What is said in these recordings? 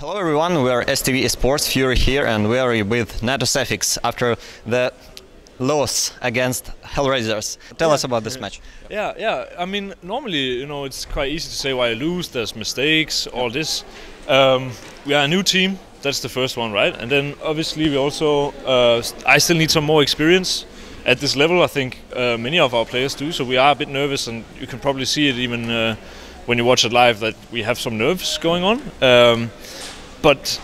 Hello everyone, we are STV eSports Fury here and we are with NaToSaphiX after the loss against Hellraisers. Tell us about this match. Yeah. I mean, normally, it's quite easy to say why I lose. There's mistakes, all this. We are a new team. That's the first one, right? And then obviously we also, I still need some more experience at this level. I think many of our players do. So we are a bit nervous, and you can probably see it even when you watch it live that we have some nerves going on. But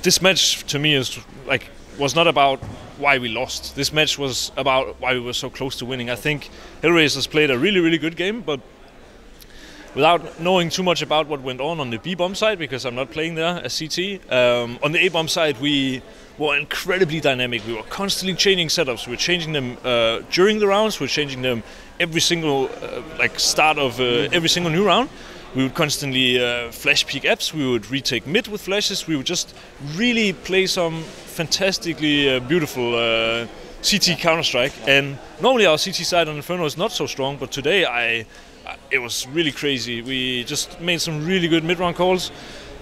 this match to me was not about why we lost. This match was about why we were so close to winning. I think Hellraisers played a really, really good game, but without knowing too much about what went on the B-bomb side, because I'm not playing there as CT, on the A-bomb side we were incredibly dynamic. We were constantly changing setups. We were changing them during the rounds. We were changing them every single start of every single new round. We would constantly flash peek apps. We would retake mid with flashes. We would just really play some fantastically beautiful CT Counter-Strike. And normally our CT side on Inferno is not so strong, but today it was really crazy. We just made some really good mid-round calls.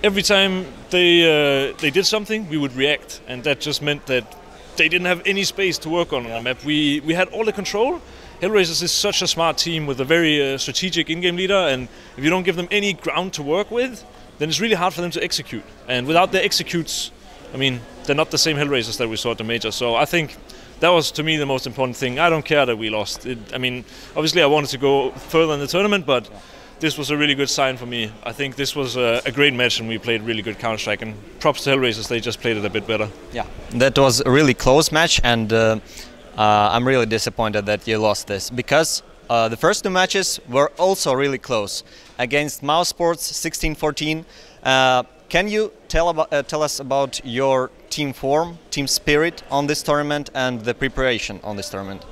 Every time they did something, we would react, and that just meant that they didn't have any space to work on the map. We had all the control. Hellraisers is such a smart team with a very strategic in-game leader, and if you don't give them any ground to work with, then it's really hard for them to execute. And without their executes, I mean, they're not the same Hellraisers that we saw at the major. So I think that was, to me, the most important thing. I don't care that we lost. I mean, obviously I wanted to go further in the tournament, but this was a really good sign for me. I think this was a great match, and we played really good Counter-Strike. And props to Hellraisers, they just played it a bit better. Yeah, that was a really close match, and I'm really disappointed that you lost this, because the first two matches were also really close. Against Mousesports 16-14. Can you tell us about your team form, team spirit on this tournament, and the preparation on this tournament,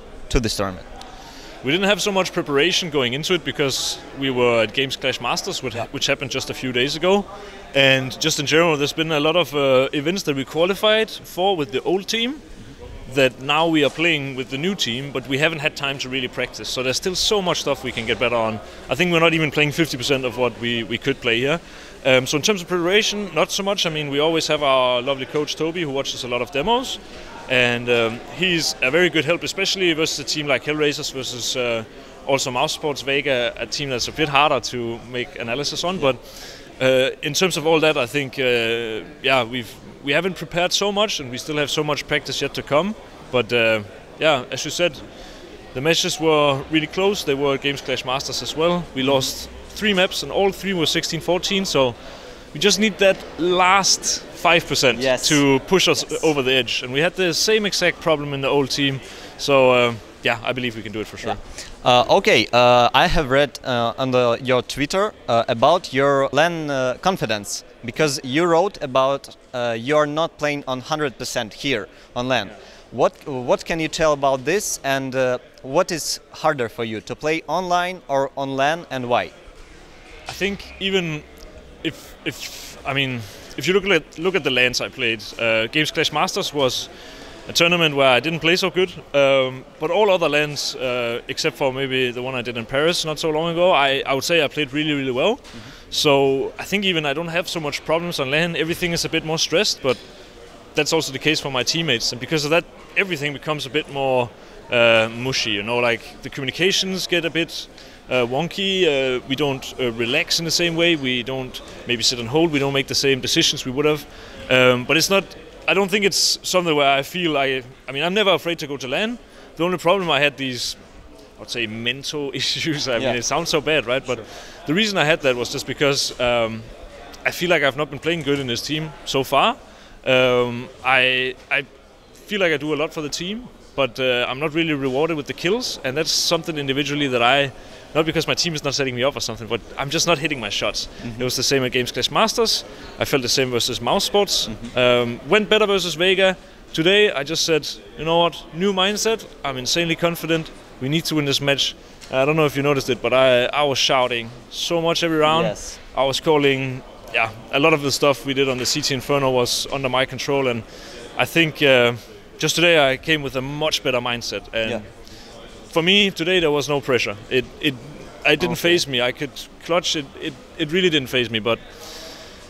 We didn't have so much preparation going into it because we were at Games Clash Masters, which happened just a few days ago. And just in general, there's been a lot of events that we qualified for with the old team that now we are playing with the new team, but we haven't had time to really practice. So there's still so much stuff we can get better on. I think we're not even playing 50% of what we could play here. So in terms of preparation, not so much. I mean, we always have our lovely coach Toby, who watches a lot of demos. And he's a very good help, especially versus a team like Hellraisers versus also Mousesports Vega, a team that's a bit harder to make analysis on. But in terms of all that, I think, we haven't prepared so much, and we still have so much practice yet to come. But as you said, the matches were really close. They were at Games Clash Masters as well. We lost 3 maps, and all 3 were 16-14. So we just need that last 5% to push us over the edge. And we had the same exact problem in the old team. So I believe we can do it for sure. Yeah. I have read on your Twitter about your LAN confidence, because you wrote about you're not playing on 100% here on LAN. What can you tell about this, and what is harder for you, to play online or on LAN, and why? I think even if you look at the LANs I played, Games Clash Masters was a tournament where I didn't play so good, but all other LANs, except for maybe the one I did in Paris not so long ago, I would say I played really, really well. So I think even I don't have so much problems on LAN. Everything is a bit more stressed, but that's also the case for my teammates. And because of that, everything becomes a bit more mushy. Like the communications get a bit wonky. We don't relax in the same way. We don't maybe sit and hold. We don't make the same decisions we would have. But it's not. I don't think it's something where I feel I'm never afraid to go to LAN. The only problem I had these, I would say, mental issues. I mean, it sounds so bad, right? But the reason I had that was just because I feel like I've not been playing good in this team so far. I feel like I do a lot for the team, but I'm not really rewarded with the kills, and that's something individually that not because my team is not setting me up or something, but I'm just not hitting my shots. It was the same at Games Clash Masters. I felt the same versus Mousesports. Went better versus Vega. Today I just said, you know what, new mindset. I'm insanely confident. We need to win this match. I don't know if you noticed it, but I was shouting so much every round. Yes. I was calling, a lot of the stuff we did on the CT Inferno was under my control, and I think just today I came with a much better mindset. And for me, today there was no pressure. It didn't phase me. I could clutch it. It really didn't phase me. But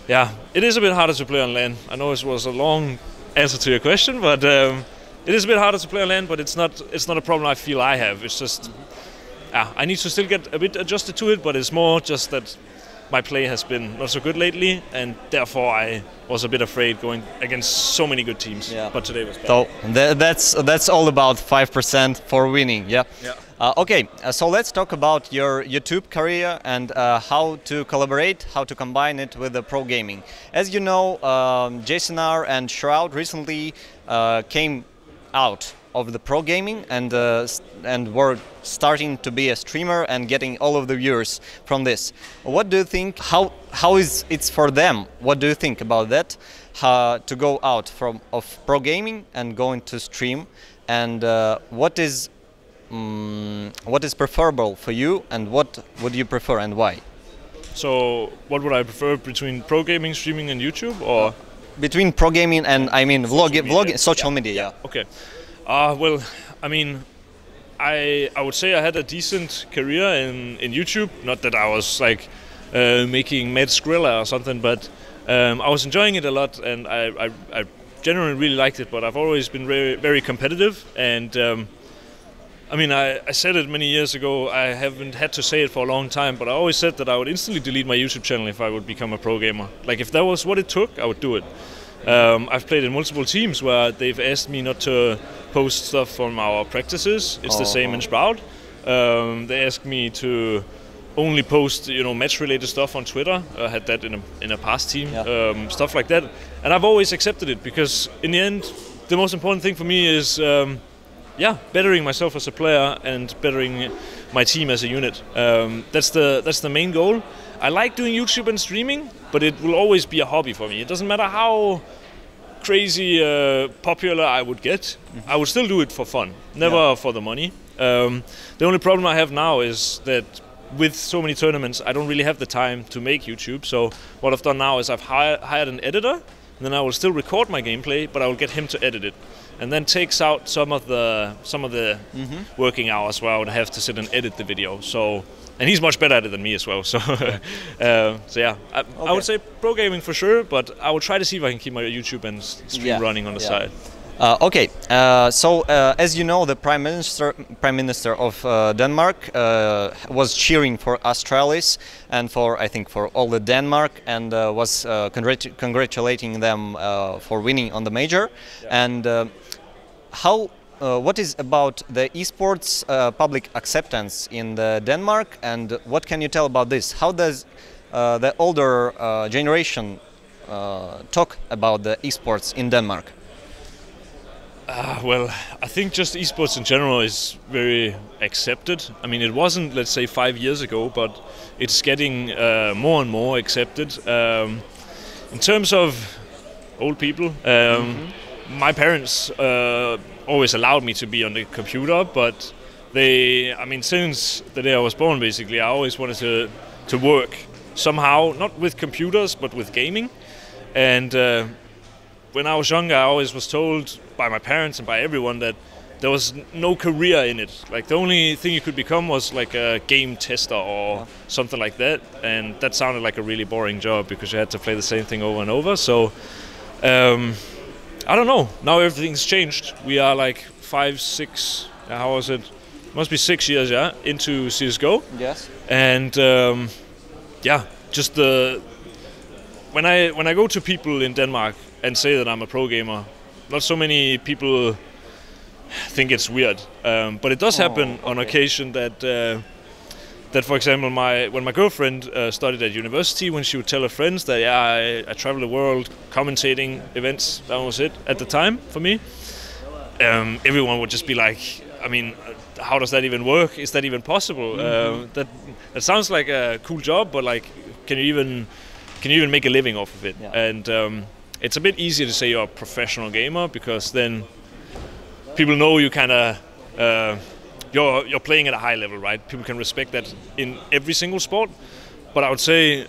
Yeah, it is a bit harder to play on LAN. I know it was a long answer to your question, but it is a bit harder to play on LAN. But it's not a problem I feel I have. It's just I need to still get a bit adjusted to it. But it's more just that my play has been not so good lately, and therefore I was a bit afraid going against so many good teams. Yeah. But today was better. So that's all about 5% for winning. Yeah. Yeah. Okay, so let's talk about your YouTube career and how to collaborate, how to combine it with the pro gaming. As you know, Jason R and Shroud recently came out of the pro gaming and were starting to be a streamer and getting all of the viewers from this. What do you think? How is it for them? What do you think about that? To go out of pro gaming and going to stream, and what is preferable for you, and what would you prefer and why? So what would I prefer between pro gaming, streaming, and YouTube, or between pro gaming and vlogging, social media? Yeah. Okay. Well, I mean, I would say I had a decent career in YouTube. Not that I was like making Mad Skrilla or something, but I was enjoying it a lot, and I generally really liked it. But I've always been very, very competitive, and I mean, I said it many years ago. I haven't had to say it for a long time, but I always said that I would instantly delete my YouTube channel if I would become a pro gamer. Like, if that was what it took, I would do it. I've played in multiple teams where they've asked me not to post stuff from our practices. It's the same in Sprout. They asked me to only post, match-related stuff on Twitter. I had that in a past team, stuff like that. And I've always accepted it because, in the end, the most important thing for me is, bettering myself as a player and bettering my team as a unit. That's the main goal. I like doing YouTube and streaming, but it will always be a hobby for me. It doesn't matter how crazy popular I would get. I would still do it for fun, never for the money. The only problem I have now is that with so many tournaments, I don't really have the time to make YouTube. So what I've done now is I've hired an editor, and then I will still record my gameplay, but I will get him to edit it, and then takes out some of the working hours where I would have to sit and edit the video. And he's much better at it than me as well. So, I would say pro gaming for sure, but I will try to see if I can keep my YouTube and stream running on the side. Okay, so as you know, the Prime Minister of Denmark was cheering for Astralis and I think for all the Denmark, and was congratulating them for winning on the major. And what is about the eSports public acceptance in Denmark, and what can you tell about this? How does the older generation talk about the eSports in Denmark? Well, I think just esports in general is very accepted. I mean, it wasn't, let's say, 5 years ago, but it's getting more and more accepted. In terms of old people, my parents always allowed me to be on the computer, but since the day I was born, basically, I always wanted to work somehow, not with computers, but with gaming. And when I was younger, I always was told by my parents and by everyone that there was no career in it. Like, the only thing you could become was like a game tester or something like that, and that sounded like a really boring job because you had to play the same thing over and over. So I don't know. Now everything's changed. We are like 5, 6. How was it? Must be 6 years, into CS:GO. Yes. And just when I go to people in Denmark and say that I'm a pro gamer, not so many people think it's weird, but it does happen on occasion that, for example, when my girlfriend studied at university, when she would tell her friends that I travel the world commentating events, that was it at the time for me. Everyone would just be like, I mean, how does that even work? Is that even possible? That sounds like a cool job, but like, can you even make a living off of it? Yeah. And it's a bit easier to say you're a professional gamer because then people know you kind of you're playing at a high level, right? People can respect that in every single sport. But I would say,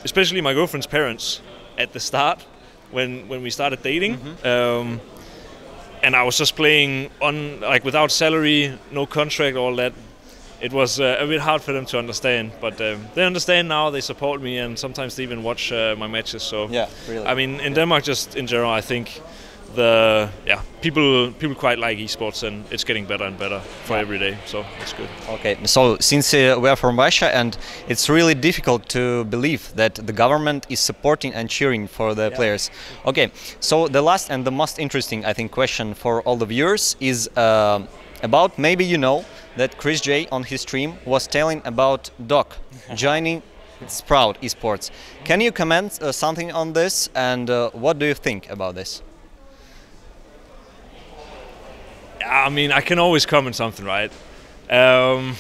especially my girlfriend's parents, at the start when we started dating, and I was just playing on without salary, no contract, all that. it was a bit hard for them to understand, but they understand now. They support me, and sometimes they even watch my matches. So yeah, really. I mean, in Denmark, just in general, I think people quite like esports, and it's getting better and better for every day. So it's good. Okay, so since we are from Russia, and it's really difficult to believe that the government is supporting and cheering for the players. Okay, so the last and the most interesting, I think, question for all the viewers is about, maybe you know that Chris J on his stream was telling about Doc joining Sprout eSports. Can you comment something on this, and what do you think about this? I mean, I can always comment something, right? I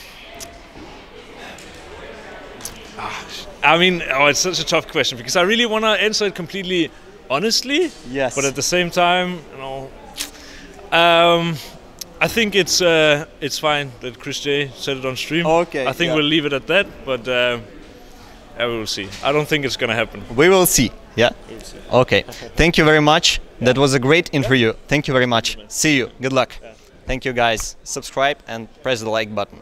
mean, it's such a tough question because I really want to answer it completely honestly. Yes. But at the same time, you know, I think it's fine that Chris J said it on stream. Okay. I think we'll leave it at that, but we will see. I don't think it's gonna happen. We will see. Yeah. We'll see. Okay. Thank you very much. That was a great interview. Thank you very much. See you. Good luck. Thank you, guys. Subscribe and press the like button.